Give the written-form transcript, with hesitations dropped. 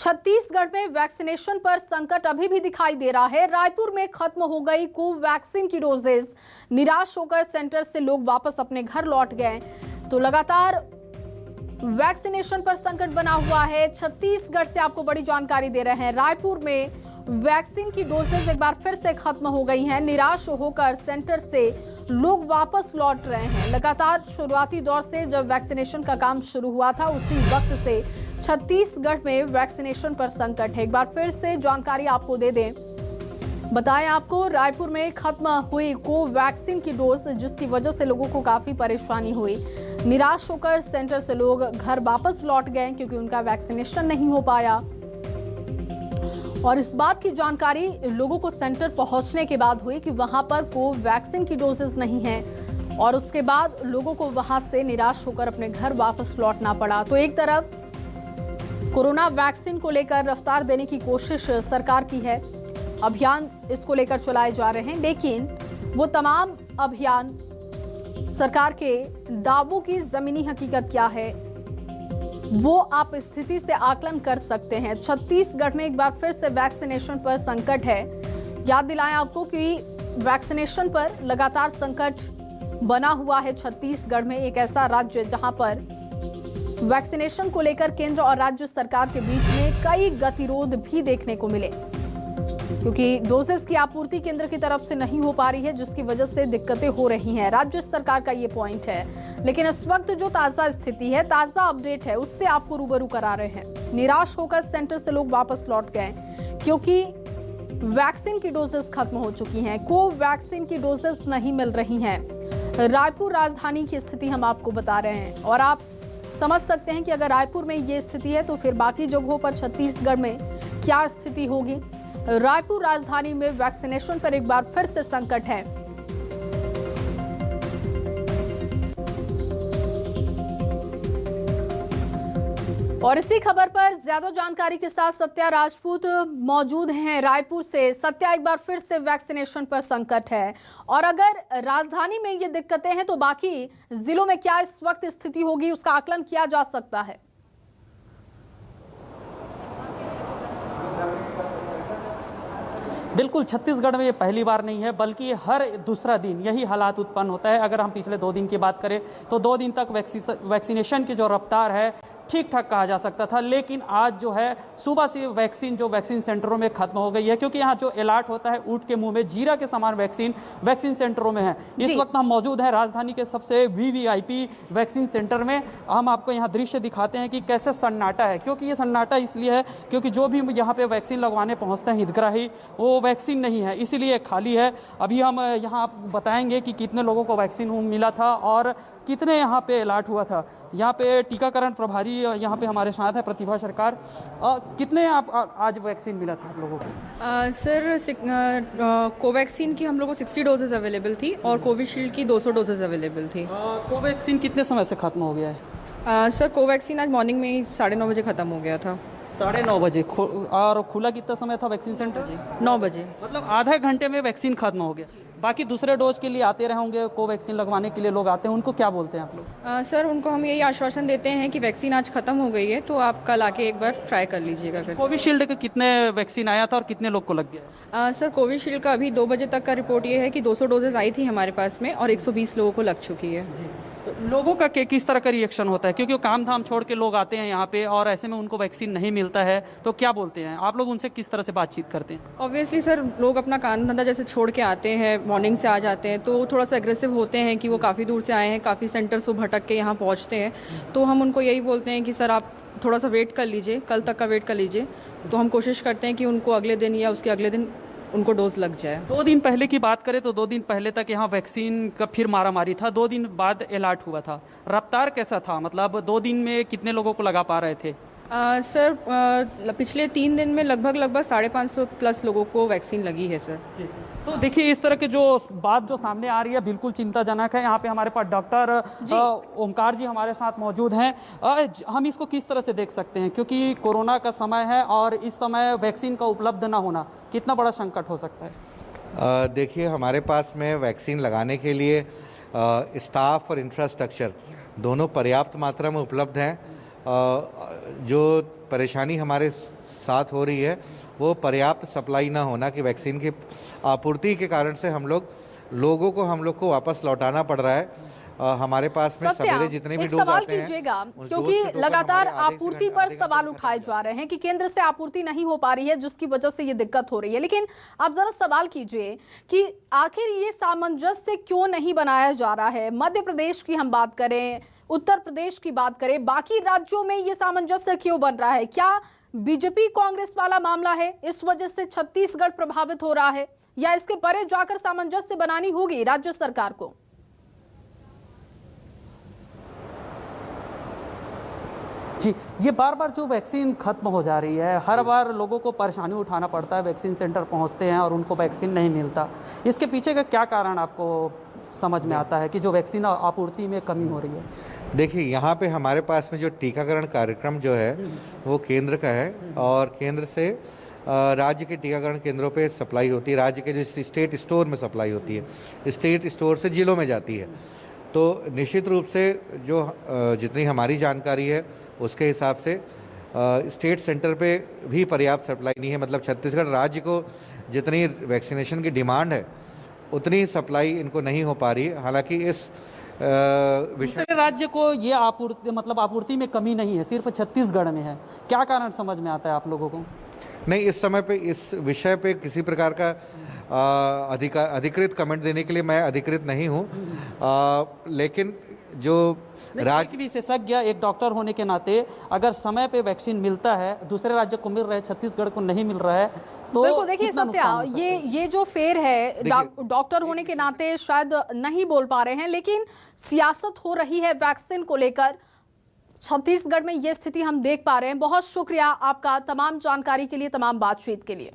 छत्तीसगढ़ में वैक्सीनेशन पर संकट अभी भी दिखाई दे रहा है। रायपुर में खत्म हो गई कोवैक्सीन की डोजेज। निराश होकर सेंटर से लोग वापस अपने घर लौट गए। तो लगातार वैक्सीनेशन पर संकट बना हुआ है। छत्तीसगढ़ से आपको बड़ी जानकारी दे रहे हैं। रायपुर में वैक्सीन की डोजेज एक बार फिर से खत्म हो गई हैं। निराश होकर सेंटर से लोग वापस लौट रहे हैं। लगातार शुरुआती दौर से जब वैक्सीनेशन का काम शुरू हुआ था उसी वक्त से छत्तीसगढ़ में वैक्सीनेशन पर संकट है। एक बार फिर से जानकारी आपको दे दें, बताएं आपको, रायपुर में खत्म हुई कोवैक्सीन की डोज, जिसकी वजह से लोगों को काफी परेशानी हुई। निराश होकर सेंटर से लोग घर वापस लौट गए क्योंकि उनका वैक्सीनेशन नहीं हो पाया। और इस बात की जानकारी लोगों को सेंटर पहुंचने के बाद हुई कि वहां पर कोवैक्सीन की डोजेस नहीं है, और उसके बाद लोगों को वहां से निराश होकर अपने घर वापस लौटना पड़ा। तो एक तरफ कोरोना वैक्सीन को लेकर रफ्तार देने की कोशिश सरकार की है, अभियान इसको लेकर चलाए जा रहे हैं, लेकिन वो तमाम अभियान सरकार के दावों की जमीनी हकीकत क्या है वो आप स्थिति से आकलन कर सकते हैं। छत्तीसगढ़ में एक बार फिर से वैक्सीनेशन पर संकट है। याद दिलाएं आपको कि वैक्सीनेशन पर लगातार संकट बना हुआ है। छत्तीसगढ़ में एक ऐसा राज्य जहां पर वैक्सीनेशन को लेकर केंद्र और राज्य सरकार के बीच में कई गतिरोध भी देखने को मिले, क्योंकि डोजेस की आपूर्ति केंद्र की तरफ से नहीं हो पा रही है, जिसकी वजह से दिक्कतें हो रही हैं। राज्य सरकार का ये पॉइंट है। लेकिन इस वक्त जो ताजा स्थिति है, ताजा अपडेट है, उससे आपको रूबरू करा रहे हैं। निराश होकर सेंटर से लोग वापस लौट गए क्योंकि वैक्सीन की डोजेस खत्म हो चुकी हैं। कोवैक्सीन की डोजेस नहीं मिल रही हैं। रायपुर राजधानी की स्थिति हम आपको बता रहे हैं, और आप समझ सकते हैं कि अगर रायपुर में ये स्थिति है तो फिर बाकी जगहों पर छत्तीसगढ़ में क्या स्थिति होगी। रायपुर राजधानी में वैक्सीनेशन पर एक बार फिर से संकट है। और इसी खबर पर ज्यादा जानकारी के साथ सत्या राजपूत मौजूद हैं रायपुर से। सत्या, एक बार फिर से वैक्सीनेशन पर संकट है, और अगर राजधानी में ये दिक्कतें हैं तो बाकी जिलों में क्या इस वक्त स्थिति होगी, उसका आकलन किया जा सकता है? बिल्कुल, छत्तीसगढ़ में ये पहली बार नहीं है, बल्कि हर दूसरा दिन यही हालात उत्पन्न होता है। अगर हम पिछले 2 दिन की बात करें तो 2 दिन तक वैक्सीनेशन की जो रफ्तार है ठीक ठाक कहा जा सकता था, लेकिन आज जो है सुबह से वैक्सीन सेंटरों में खत्म हो गई है, क्योंकि यहाँ जो अलर्ट होता है ऊँट के मुंह में जीरा के समान वैक्सीन सेंटरों में है। इस वक्त हम मौजूद हैं राजधानी के सबसे वीवीआईपी वैक्सीन सेंटर में। हम आपको यहाँ दृश्य दिखाते हैं कि कैसे सन्नाटा है, क्योंकि ये सन्नाटा इसलिए है क्योंकि जो भी यहाँ पे वैक्सीन लगवाने पहुँचते हैं हितग्राही, वो वैक्सीन नहीं है, इसीलिए खाली है। अभी हम यहाँ आप बताएंगे कि कितने लोगों को वैक्सीन मिला था और कितने यहाँ पे अलर्ट हुआ था। यहाँ पे टीकाकरण प्रभारी यहाँ पे हमारे साथ है प्रतिभा सरकार। कितने आप आज वैक्सीन मिला था आप लोगों को? सर, कोवैक्सीन की हम लोगों को 60 डोजेज अवेलेबल थी और कोविशील्ड की 200 डोजेज अवेलेबल थी। कोवैक्सीन कितने समय से खत्म हो गया है? सर, कोवैक्सीन आज मॉर्निंग में ही 9:30 बजे ख़त्म हो गया था। 9:30 बजे। और खुला कितना समय था वैक्सीन सेंटर? 9 बजे। मतलब आधे घंटे में वैक्सीन खत्म हो गया। बाकी दूसरे डोज के लिए आते रहे होंगे, कोवैक्सीन लगवाने के लिए लोग आते हैं, उनको क्या बोलते हैं आप लोग? सर, उनको हम यही आश्वासन देते हैं कि वैक्सीन आज खत्म हो गई है, तो आप कल आके एक बार ट्राई कर लीजिएगा। कोविशील्ड के कितने वैक्सीन आया था और कितने लोग को लग गया? सर, कोविशील्ड का अभी 2 बजे तक का रिपोर्ट ये है कि 200 डोजेज आई थी हमारे पास में और 120 लोगों को लग चुकी है। तो लोगों का किस तरह का रिएक्शन होता है, क्योंकि काम धाम छोड़ के लोग आते हैं यहाँ पे और ऐसे में उनको वैक्सीन नहीं मिलता है, तो क्या बोलते हैं आप लोग, उनसे किस तरह से बातचीत करते हैं? ऑब्वियसली सर, लोग अपना काम धंधा जैसे छोड़ के आते हैं, मॉर्निंग से आ जाते हैं, तो थोड़ा सा एग्रेसिव होते हैं कि वो काफ़ी दूर से आए हैं, काफ़ी सेंटर्स वो भटक के यहाँ पहुँचते हैं। तो हम उनको यही बोलते हैं कि सर आप थोड़ा सा वेट कर लीजिए, कल तक का वेट कर लीजिए। तो हम कोशिश करते हैं कि उनको अगले दिन या उसके अगले दिन उनको डोज लग जाए। 2 दिन पहले की बात करें तो 2 दिन पहले तक यहाँ वैक्सीन का फिर मारामारी था, 2 दिन बाद अलर्ट हुआ था। रफ्तार कैसा था, मतलब 2 दिन में कितने लोगों को लगा पा रहे थे? सर, पिछले 3 दिन में लगभग 550 प्लस लोगों को वैक्सीन लगी है सर। तो देखिए, इस तरह की जो बात जो सामने आ रही है बिल्कुल चिंताजनक है। यहाँ पे हमारे पास डॉक्टर ओमकार जी हमारे साथ मौजूद हैं। हम इसको किस तरह से देख सकते हैं, क्योंकि कोरोना का समय है और इस समय वैक्सीन का उपलब्ध ना होना कितना बड़ा संकट हो सकता है? देखिए, हमारे पास में वैक्सीन लगाने के लिए स्टाफ और इंफ्रास्ट्रक्चर दोनों पर्याप्त मात्रा में उपलब्ध हैं। जो परेशानी हमारे साथ हो रही है वो पर्याप्त सप्लाई ना होना कि वैक्सीन की आपूर्ति के कारण से हम लोग को वापस लौटाना पड़ रहा है। हमारे पास में सत्या, सवेरे जितने भी एक डोज सवाल आते हैं, कीजिएगा उस क्योंकि डोज के टोकन लगातार हमारे आधे से आपूर्ति घंटे- पर आधे घंटे सवाल में उठाए खत्म जा रहे हैं कि केंद्र से आपूर्ति नहीं हो पा रही है जिसकी वजह से ये दिक्कत हो रही है। लेकिन आप जरा सवाल कीजिए कि आखिर ये सामंजस्य क्यों नहीं बनाया जा रहा है। मध्य प्रदेश की हम बात करें, उत्तर प्रदेश की बात करें, बाकी राज्यों में ये सामंजस्य क्यों बन रहा है? क्या बीजेपी कांग्रेस वाला मामला है, इस वजह से छत्तीसगढ़ प्रभावित हो रहा है, या इसके परे जाकर सामंजस्य बनानी होगी राज्य सरकार को? जी, ये बार बार जो वैक्सीन खत्म हो जा रही है, हर बार लोगों को परेशानी उठाना पड़ता है, वैक्सीन सेंटर पहुंचते हैं और उनको वैक्सीन नहीं मिलता। इसके पीछे का क्या कारण आपको समझ में आता है कि जो वैक्सीन आपूर्ति में कमी हो रही है? देखिए, यहाँ पे हमारे पास में जो टीकाकरण कार्यक्रम जो है वो केंद्र का है और केंद्र से राज्य के टीकाकरण केंद्रों पे सप्लाई होती है। राज्य के जो स्टेट स्टोर में सप्लाई होती है, स्टेट स्टोर से जिलों में जाती है। तो निश्चित रूप से जो जितनी हमारी जानकारी है उसके हिसाब से स्टेट सेंटर पे भी पर्याप्त सप्लाई नहीं है। मतलब छत्तीसगढ़ राज्य को जितनी वैक्सीनेशन की डिमांड है उतनी सप्लाई इनको नहीं हो पा रही है। हालांकि इस विषय दूसरे राज्य को ये आपूर्ति में कमी नहीं है, सिर्फ छत्तीसगढ़ में है। क्या कारण समझ में आता है आप लोगों को? नहीं, इस समय पे इस विषय पे किसी प्रकार का अधिकृत कमेंट देने के लिए मैं अधिकृत नहीं हूँ। लेकिन जो एक विशेषज्ञ, एक डॉक्टर होने के नाते अगर समय पे वैक्सीन मिलता है, दूसरे राज्य को मिल रहा है, छत्तीसगढ़ को नहीं मिल रहा है, तो बिल्कुल देखिए कितना सत्या, नुकसान हो सकता है? ये जो फेर है, डॉक्टर होने के नाते शायद नहीं बोल पा रहे हैं, लेकिन सियासत हो रही है वैक्सीन को लेकर। छत्तीसगढ़ में ये स्थिति हम देख पा रहे हैं। बहुत शुक्रिया आपका तमाम जानकारी के लिए, तमाम बातचीत के लिए।